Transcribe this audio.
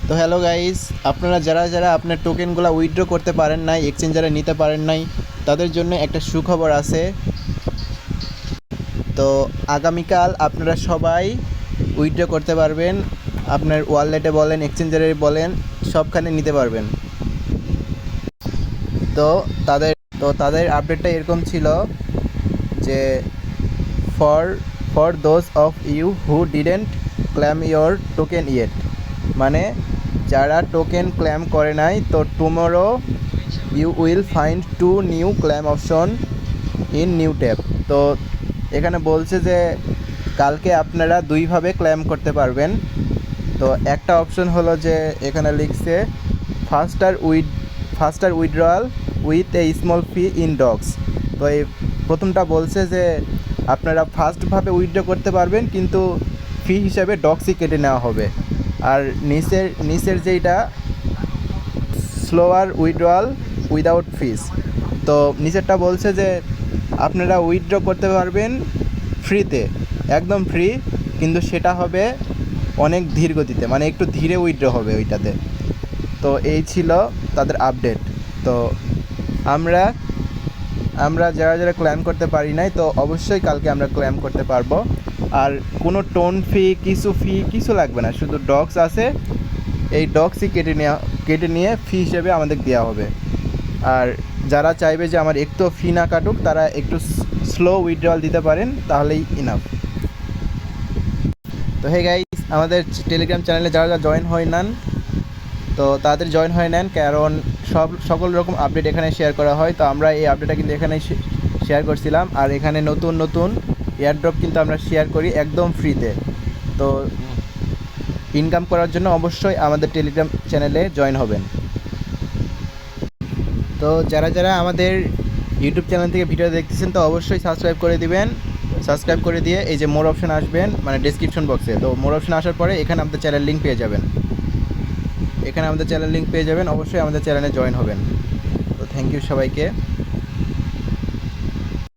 তো hello guys, আপনারা যারা যারা আপনার টোকেনগুলো উইথড্র করতে পারেন নাই, এক্সচেঞ্জারে নিতে পারেন নাই, তাদের জন্য একটা সুখবর আছে। তো আগামীকাল আপনারা সবাই উইথড্র করতে পারবেন। আপনার ওয়ালেটে বলেন, এক্সচেঞ্জারে বলেন, সবখানে নিতে পারবেন। তো তাদের তাদের আপডেটটা এরকম ছিল যে for for those of you who didn't claim your token yet, মানে যারা টোকেন ক্লেম করে নাই, তো tomorrow you will find 2 new claim option in new tab. তো এখানে বলছে যে কালকে আপনারা দুইভাবে ক্লেম করতে পারবেন। তো একটা অপশন হলো যে এখানে লিখছে faster withdrawal with a small fee in docs. তো এই প্রথমটা বলছে যে আপনারা ফাস্টভাবে উইথড্র করতে পারবেন, কিন্তু ফি হিসাবে ডক্সই কেটে নেওয়া হবে। আর নিচের যেইটা স্লোয়ার উইথড্রয়াল উইদাউট ফিস। তো নিচেরটা বলছে যে আপনারা উইথড্র করতে পারবেন ফ্রিতে, একদম ফ্রি, কিন্তু সেটা হবে অনেক ধীর গতিতে, মানে একটু ধীরে উইথড্র হবে ওইটাতে। তো এই ছিল তাদের আপডেট। তো আমরা আমরা যারা যারা ক্লেম করতে পারি নাই, তো অবশ্যই কালকে আমরা ক্লেম করতে পারবো। আর কোনো টোন ফি কিছু লাগবে না, শুধু ডক্স আছে, এই ডক্সই কেটে নিয়ে ফি হিসেবে আমাদের দেওয়া হবে। আর যারা চাইবে যে আমার একটু ফি না কাটুক, তারা একটু স্লো উইথড্রয়াল দিতে পারেন, তাহলেই ইনাফ। তো হে গাইস, আমাদের টেলিগ্রাম চ্যানেলে যারা যারা জয়েন হয়ে নেন, তো তাদের জয়েন হয়ে নেন, কারণ সকল রকম আপডেট এখানে শেয়ার করা হয়। তো আমরা এই আপডেটটা কিন্তু এখানে শেয়ার করছিলাম, আর এখানে নতুন নতুন এয়ারড্রপ কিন্তু আমরা শেয়ার করি একদম ফ্রিতে। তো ইনকাম করার জন্য অবশ্যই আমাদের টেলিগ্রাম চ্যানেলে জয়েন হবেন। তো যারা যারা আমাদের ইউটিউব চ্যানেল থেকে ভিডিও দেখতেছেন, তো অবশ্যই সাবস্ক্রাইব করে দিবেন। সাবস্ক্রাইব করে দিয়ে এই যে মোর অপশন আসবেন, মানে ডেসক্রিপশন বক্সে, তো মোর অপশন আসার পরে এখানে আমাদের চ্যানেল লিঙ্ক পেয়ে যাবেন। অবশ্যই আমাদের চ্যানেলে জয়েন হবেন। তো থ্যাংক ইউ সবাইকে।